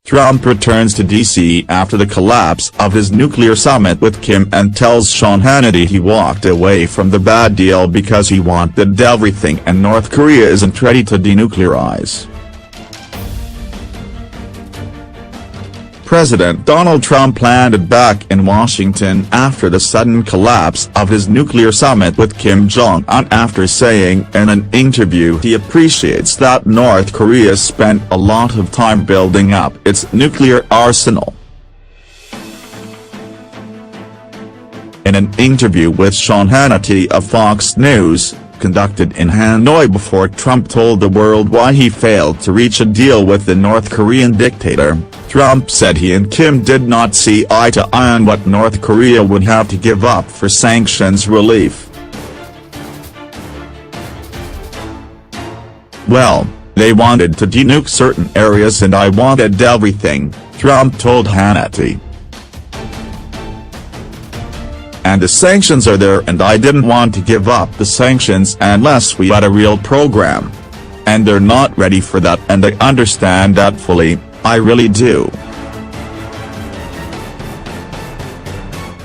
Trump returns to D.C. after the collapse of his nuclear summit with Kim and tells Sean Hannity he walked away from the bad deal because he wanted everything and North Korea isn't ready to denuclearize. President Donald Trump landed back in Washington after the sudden collapse of his nuclear summit with Kim Jong-un after saying in an interview he appreciates that North Korea spent a lot of time building up its nuclear arsenal. In an interview with Sean Hannity of Fox News, conducted in Hanoi before Trump told the world why he failed to reach a deal with the North Korean dictator, Trump said he and Kim did not see eye to eye on what North Korea would have to give up for sanctions relief. "Well, they wanted to denuke certain areas and I wanted everything," Trump told Hannity. "And the sanctions are there and I didn't want to give up the sanctions unless we had a real program. And they're not ready for that and I understand that fully, I really do.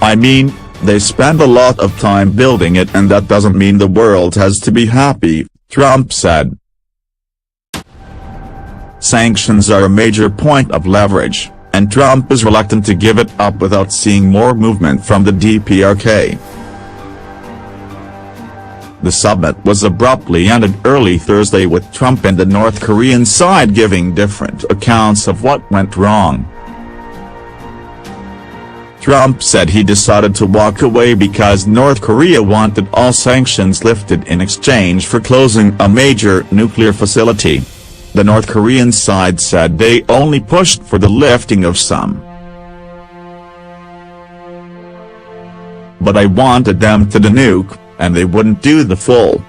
I mean, they spend a lot of time building it and that doesn't mean the world has to be happy," Trump said. Sanctions are a major point of leverage, and Trump is reluctant to give it up without seeing more movement from the DPRK. The summit was abruptly ended early Thursday with Trump and the North Korean side giving different accounts of what went wrong. Trump said he decided to walk away because North Korea wanted all sanctions lifted in exchange for closing a major nuclear facility. The North Korean side said they only pushed for the lifting of some. "But I wanted them to denuke, and they wouldn't do the full.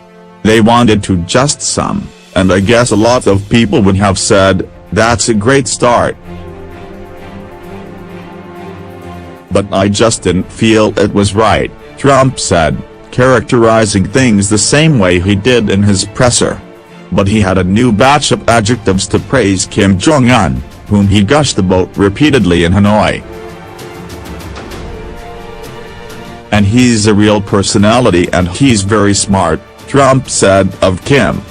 They wanted to just some, and I guess a lot of people would have said, that's a great start. But I just didn't feel it was right," Trump said, characterizing things the same way he did in his presser. But he had a new batch of adjectives to praise Kim Jong-un, whom he gushed about repeatedly in Hanoi. "And he's a real personality and he's very smart," Trump said of Kim.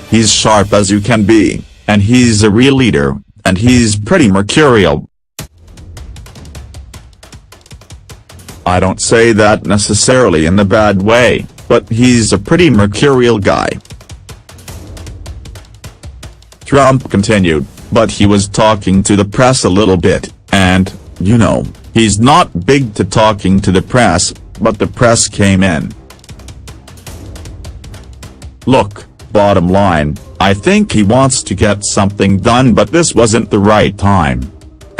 "He's sharp as you can be, and he's a real leader, and he's pretty mercurial. I don't say that necessarily in a bad way, but he's a pretty mercurial guy." Trump continued, "But he was talking to the press a little bit, and, you know, he's not big to talking to the press, but the press came in. Look, bottom line, I think he wants to get something done but this wasn't the right time.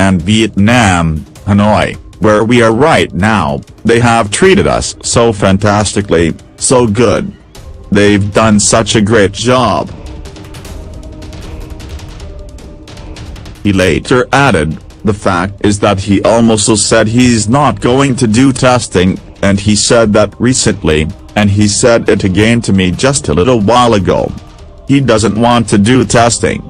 And Vietnam, Hanoi, where we are right now, they have treated us so fantastically, so good. They've done such a great job." He later added, "The fact is that he also said he's not going to do testing, and he said that recently, and he said it again to me just a little while ago. He doesn't want to do testing.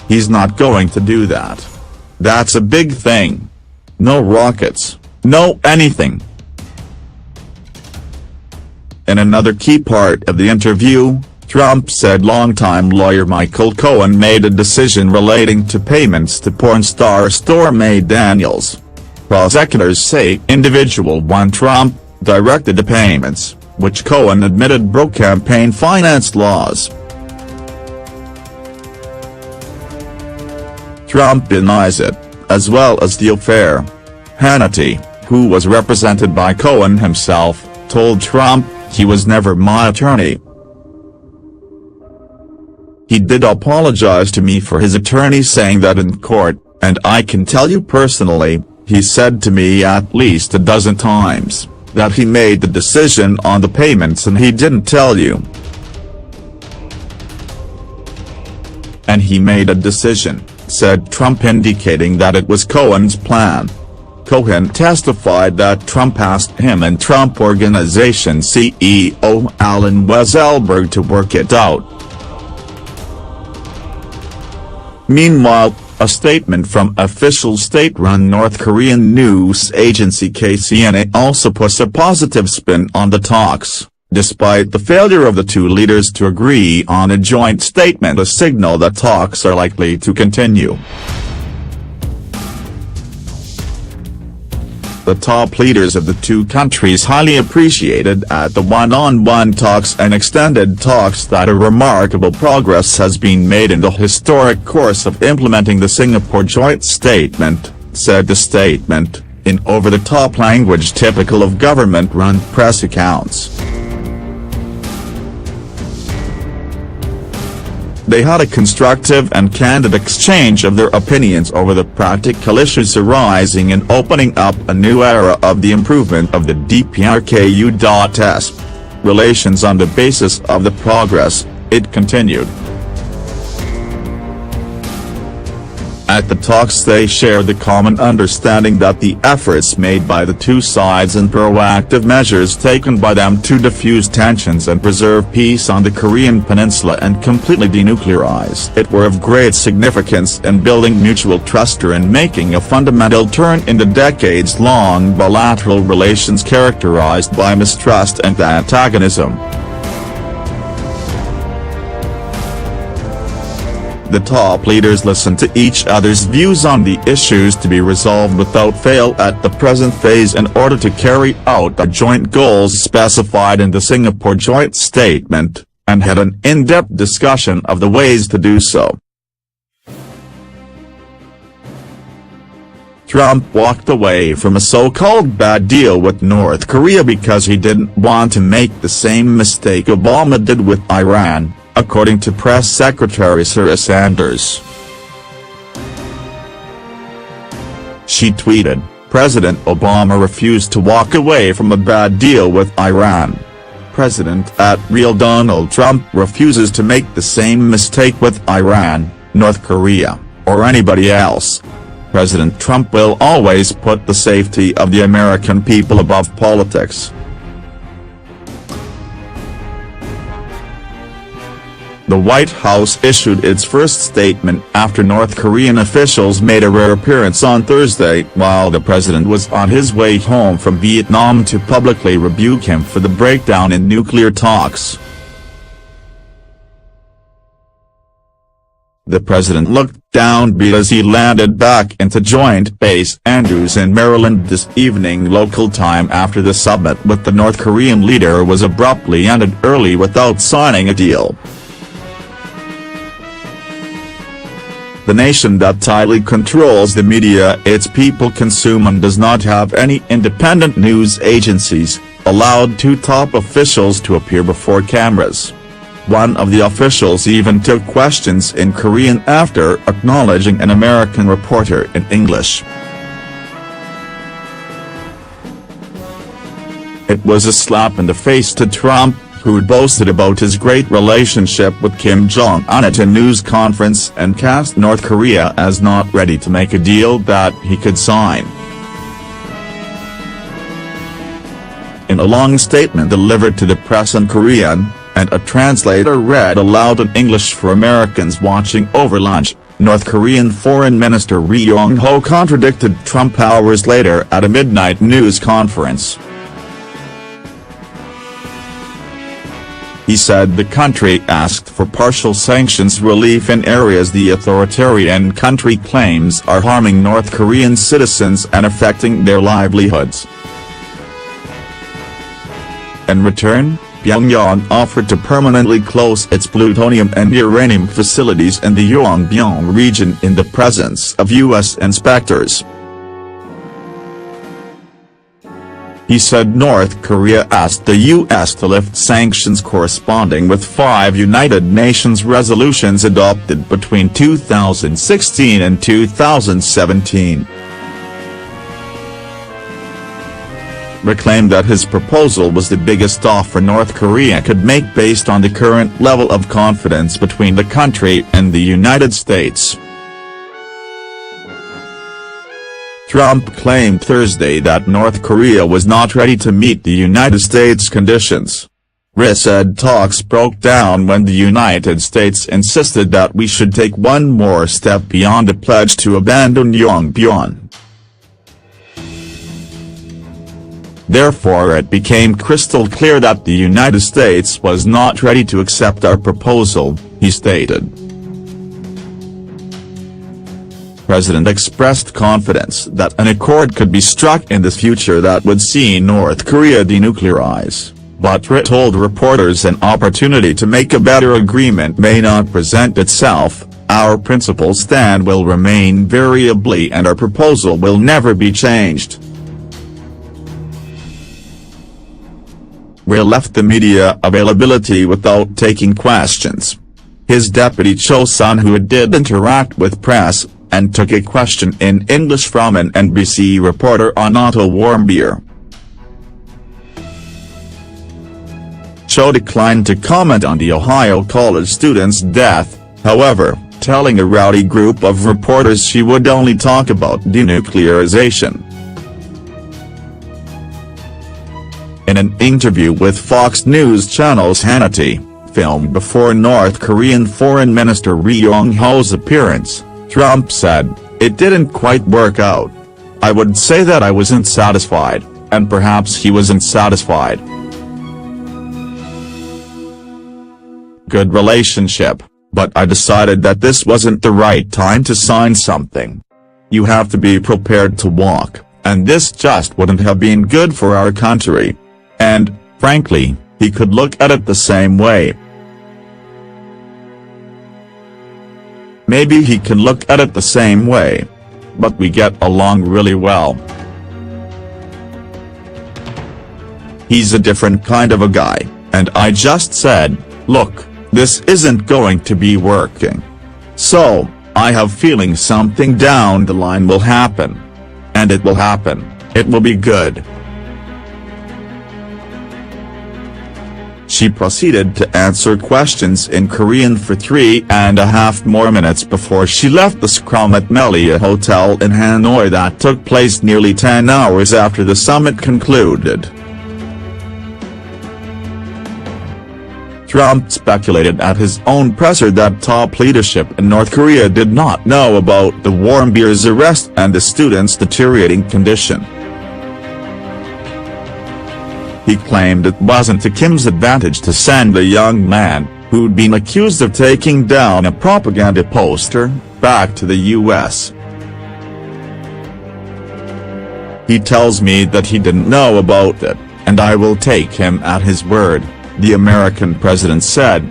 He's not going to do that. That's a big thing. No rockets, no anything." In another key part of the interview, Trump said longtime lawyer Michael Cohen made a decision relating to payments to porn star Stormy Daniels. Prosecutors say individual one Trump directed the payments, which Cohen admitted broke campaign finance laws. Trump denies it, as well as the affair. Hannity, who was represented by Cohen himself, told Trump, "He was never my attorney. He did apologize to me for his attorney saying that in court, and I can tell you personally, he said to me at least a dozen times, that he made the decision on the payments and he didn't tell you. And he made a decision," said Trump, indicating that it was Cohen's plan. Cohen testified that Trump asked him and Trump Organization CEO Allen Weisselberg to work it out. Meanwhile, a statement from official state-run North Korean news agency KCNA also puts a positive spin on the talks, despite the failure of the two leaders to agree on a joint statement, a signal that talks are likely to continue. The top leaders of the two countries highly appreciated at the one-on-one talks and extended talks that a remarkable progress has been made in the historic course of implementing the Singapore Joint Statement, said the statement, in over-the-top language typical of government-run press accounts. They had a constructive and candid exchange of their opinions over the practical issues arising in opening up a new era of the improvement of the DPRKU.S. relations on the basis of the progress, it continued. At the talks they shared the common understanding that the efforts made by the two sides and proactive measures taken by them to defuse tensions and preserve peace on the Korean peninsula and completely denuclearize it were of great significance in building mutual trust and making a fundamental turn in the decades-long bilateral relations characterized by mistrust and antagonism. The top leaders listened to each other's views on the issues to be resolved without fail at the present phase in order to carry out the joint goals specified in the Singapore Joint Statement, and had an in-depth discussion of the ways to do so. Trump walked away from a so-called bad deal with North Korea because he didn't want to make the same mistake Obama did with Iran, according to Press Secretary Sarah Sanders. She tweeted, "President Obama refused to walk away from a bad deal with Iran. President @Real Donald Trump refuses to make the same mistake with Iran, North Korea, or anybody else. President Trump will always put the safety of the American people above politics." The White House issued its first statement after North Korean officials made a rare appearance on Thursday while the president was on his way home from Vietnam to publicly rebuke him for the breakdown in nuclear talks. The president looked downbeat as he landed back into Joint Base Andrews in Maryland this evening local time after the summit with the North Korean leader was abruptly ended early without signing a deal. The nation that tightly controls the media its people consume and does not have any independent news agencies, allowed two top officials to appear before cameras. One of the officials even took questions in Korean after acknowledging an American reporter in English. It was a slap in the face to Trump, who boasted about his great relationship with Kim Jong-un at a news conference and cast North Korea as not ready to make a deal that he could sign. In a long statement delivered to the press in Korean, and a translator read aloud in English for Americans watching over lunch, North Korean Foreign Minister Ri Yong-ho contradicted Trump hours later at a midnight news conference. He said the country asked for partial sanctions relief in areas the authoritarian country claims are harming North Korean citizens and affecting their livelihoods. In return, Pyongyang offered to permanently close its plutonium and uranium facilities in the Yongbyon region in the presence of U.S. inspectors. He said North Korea asked the U.S. to lift sanctions corresponding with 5 United Nations resolutions adopted between 2016 and 2017. Reclaimed that his proposal was the biggest offer North Korea could make based on the current level of confidence between the country and the United States. Trump claimed Thursday that North Korea was not ready to meet the United States conditions. Ri said talks broke down when the United States insisted that we should take one more step beyond a pledge to abandon Yongbyon. Therefore it became crystal clear that the United States was not ready to accept our proposal, he stated. The President expressed confidence that an accord could be struck in the future that would see North Korea denuclearize, but Ri told reporters an opportunity to make a better agreement may not present itself. Our principal stand will remain variably and our proposal will never be changed. Ri left the media availability without taking questions. His deputy Cho Sun-hu did interact with press, and took a question in English from an NBC reporter on Otto Warmbier. Cho declined to comment on the Ohio college student's death, however, telling a rowdy group of reporters she would only talk about denuclearization. In an interview with Fox News Channel's Hannity, filmed before North Korean Foreign Minister Ri Yong-ho's appearance, Trump said, "It didn't quite work out. I would say that I wasn't satisfied, and perhaps he wasn't satisfied. Good relationship, but I decided that this wasn't the right time to sign something. You have to be prepared to walk, and this just wouldn't have been good for our country." And, frankly, he could look at it the same way. Maybe he can look at it the same way. But we get along really well. He's a different kind of a guy, and I just said, look, this isn't going to be working. So, I have feeling something down the line will happen. And it will happen, it will be good. She proceeded to answer questions in Korean for 3.5 more minutes before she left the scrum at Melia Hotel in Hanoi that took place nearly 10 hours after the summit concluded. Trump speculated at his own presser that top leadership in North Korea did not know about the Warmbier's arrest and the student's deteriorating condition. He claimed it wasn't to Kim's advantage to send the young man, who'd been accused of taking down a propaganda poster, back to the U.S. He tells me that he didn't know about it, and I will take him at his word, the American president said.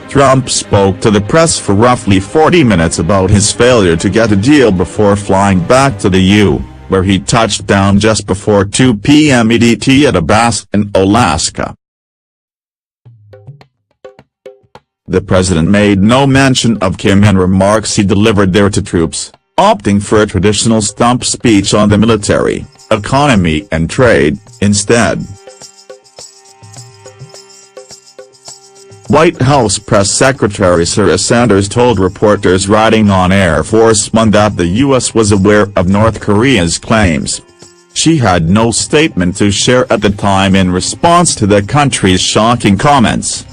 Trump spoke to the press for roughly 40 minutes about his failure to get a deal before flying back to the U.S. where he touched down just before 2 p.m. EDT at a base in Alaska. The president made no mention of Kim in remarks he delivered there to troops, opting for a traditional stump speech on the military, economy and trade, instead. White House Press Secretary Sarah Sanders told reporters riding on Air Force One that the U.S. was aware of North Korea's claims. She had no statement to share at the time in response to the country's shocking comments.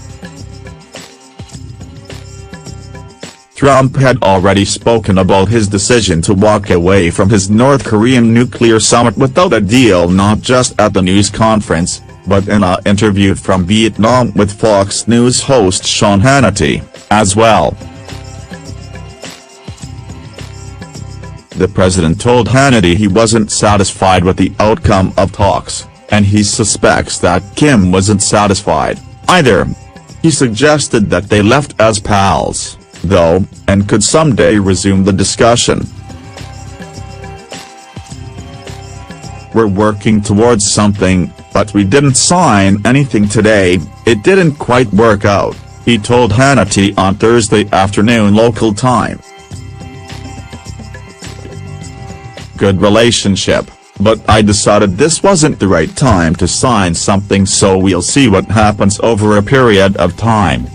Trump had already spoken about his decision to walk away from his North Korean nuclear summit without a deal, not just at the news conference, but in an interview from Vietnam with Fox News host Sean Hannity, as well. The president told Hannity he wasn't satisfied with the outcome of talks, and he suspects that Kim wasn't satisfied, either. He suggested that they left as pals, though, and could someday resume the discussion. We're working towards something, but we didn't sign anything today, it didn't quite work out, he told Hannity on Thursday afternoon local time. Good relationship, but I decided this wasn't the right time to sign something, so we'll see what happens over a period of time.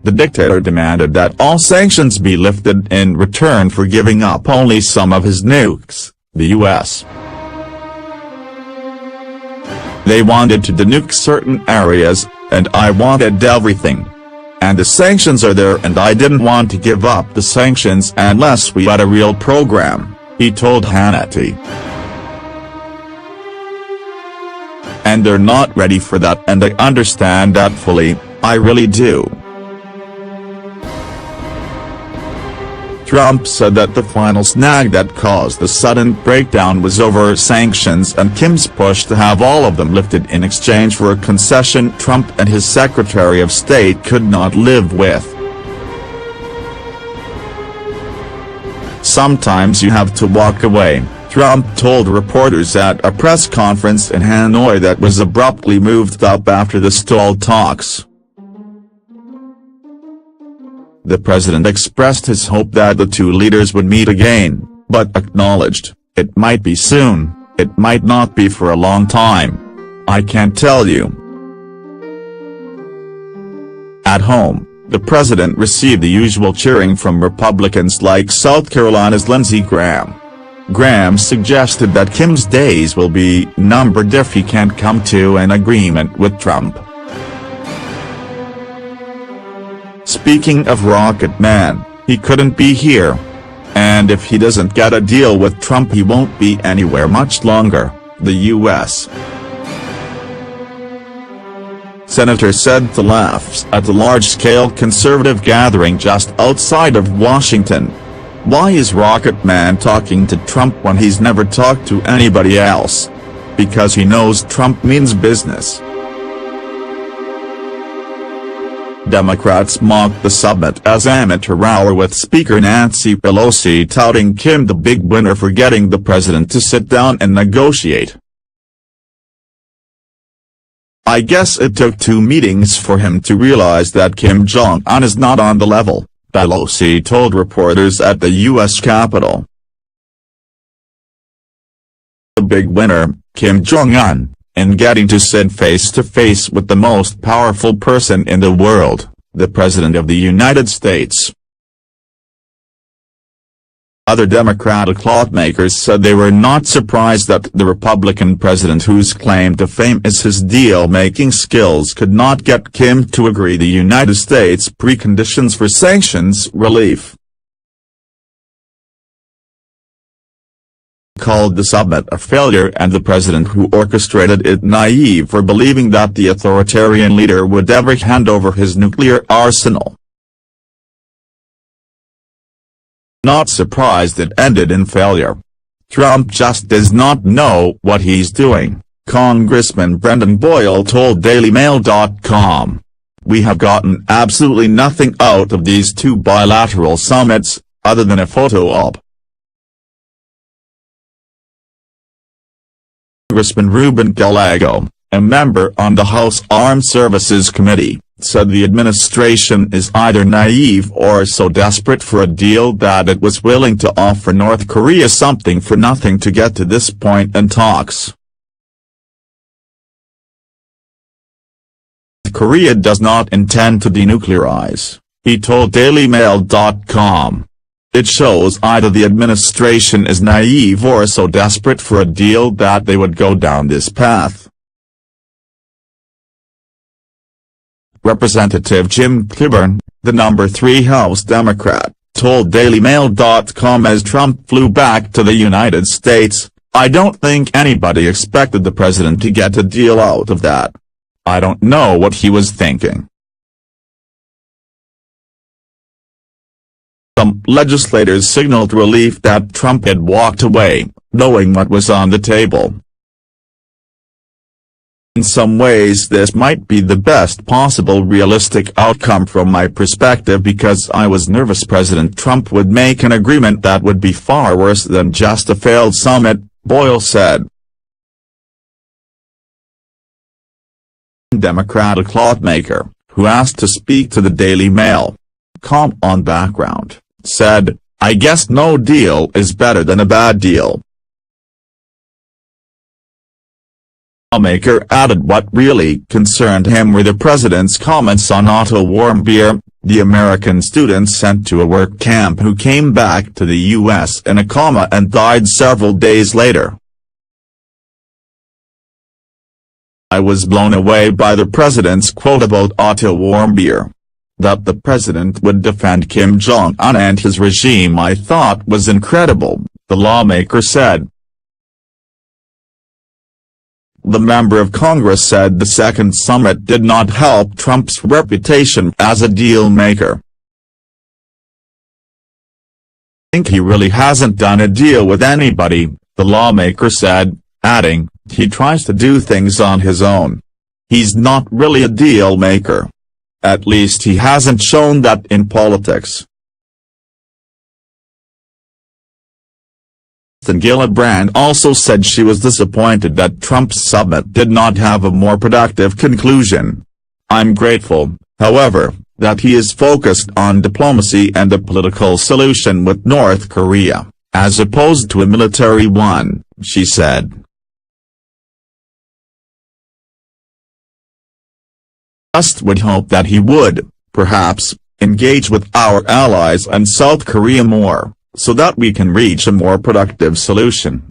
The dictator demanded that all sanctions be lifted in return for giving up only some of his nukes, the U.S. They wanted to denuke certain areas, and I wanted everything. And the sanctions are there, and I didn't want to give up the sanctions unless we had a real program," he told Hannity. "And they're not ready for that, and I understand that fully, I really do." Trump said that the final snag that caused the sudden breakdown was over sanctions and Kim's push to have all of them lifted in exchange for a concession Trump and his Secretary of State could not live with. "Sometimes you have to walk away," Trump told reporters at a press conference in Hanoi that was abruptly moved up after the stalled talks. The president expressed his hope that the two leaders would meet again, but acknowledged, "It might be soon, it might not be for a long time. I can't tell you." At home, the president received the usual cheering from Republicans like South Carolina's Lindsey Graham. Graham suggested that Kim's days will be numbered if he can't come to an agreement with Trump. Speaking of Rocket Man, he couldn't be here. And if he doesn't get a deal with Trump, he won't be anywhere much longer, the U.S. senator said to laughs at the large-scale conservative gathering just outside of Washington. "Why is Rocket Man talking to Trump when he's never talked to anybody else? Because he knows Trump means business." Democrats mocked the summit as amateur hour, with Speaker Nancy Pelosi touting Kim the big winner for getting the president to sit down and negotiate. "I guess it took 2 meetings for him to realize that Kim Jong-un is not on the level," Pelosi told reporters at the U.S. Capitol. The big winner, Kim Jong-un, in getting to sit face-to-face with the most powerful person in the world, the President of the United States. Other Democratic lawmakers said they were not surprised that the Republican president, whose claim to fame is his deal-making skills, could not get Kim to agree the United States' preconditions for sanctions relief. Called the summit a failure and the president who orchestrated it naive for believing that the authoritarian leader would ever hand over his nuclear arsenal. Not surprised it ended in failure. Trump just does not know what he's doing, Congressman Brendan Boyle told DailyMail.com. "We have gotten absolutely nothing out of these 2 bilateral summits, other than a photo op." Congressman Ruben Gallego, a member on the House Armed Services Committee, said the administration is either naive or so desperate for a deal that it was willing to offer North Korea something for nothing to get to this point in talks. "Korea does not intend to denuclearize," he told DailyMail.com. "It shows either the administration is naive or so desperate for a deal that they would go down this path." Representative Jim Clyburn, the number 3 House Democrat, told DailyMail.com as Trump flew back to the United States, "I don't think anybody expected the president to get a deal out of that. I don't know what he was thinking." Some legislators signaled relief that Trump had walked away, knowing what was on the table. "In some ways this might be the best possible realistic outcome from my perspective, because I was nervous President Trump would make an agreement that would be far worse than just a failed summit," Boyle said. Democratic lawmaker, who asked to speak to the Daily Mail.com on background, said, "I guess no deal is better than a bad deal." Lawmaker added what really concerned him were the president's comments on Otto Warmbier, the American student sent to a work camp who came back to the U.S. in a coma and died several days later. I was blown away by the president's quote about Otto Warmbier. That the president would defend Kim Jong-un and his regime I thought was incredible, the lawmaker said. The member of Congress said the second summit did not help Trump's reputation as a deal-maker. "I think he really hasn't done a deal with anybody," the lawmaker said, adding, "He tries to do things on his own. He's not really a deal-maker. At least he hasn't shown that in politics." Gillibrand also said she was disappointed that Trump's summit did not have a more productive conclusion. "I'm grateful, however, that he is focused on diplomacy and a political solution with North Korea, as opposed to a military one," she said. "Just would hope that he would, perhaps, engage with our allies and South Korea more, so that we can reach a more productive solution."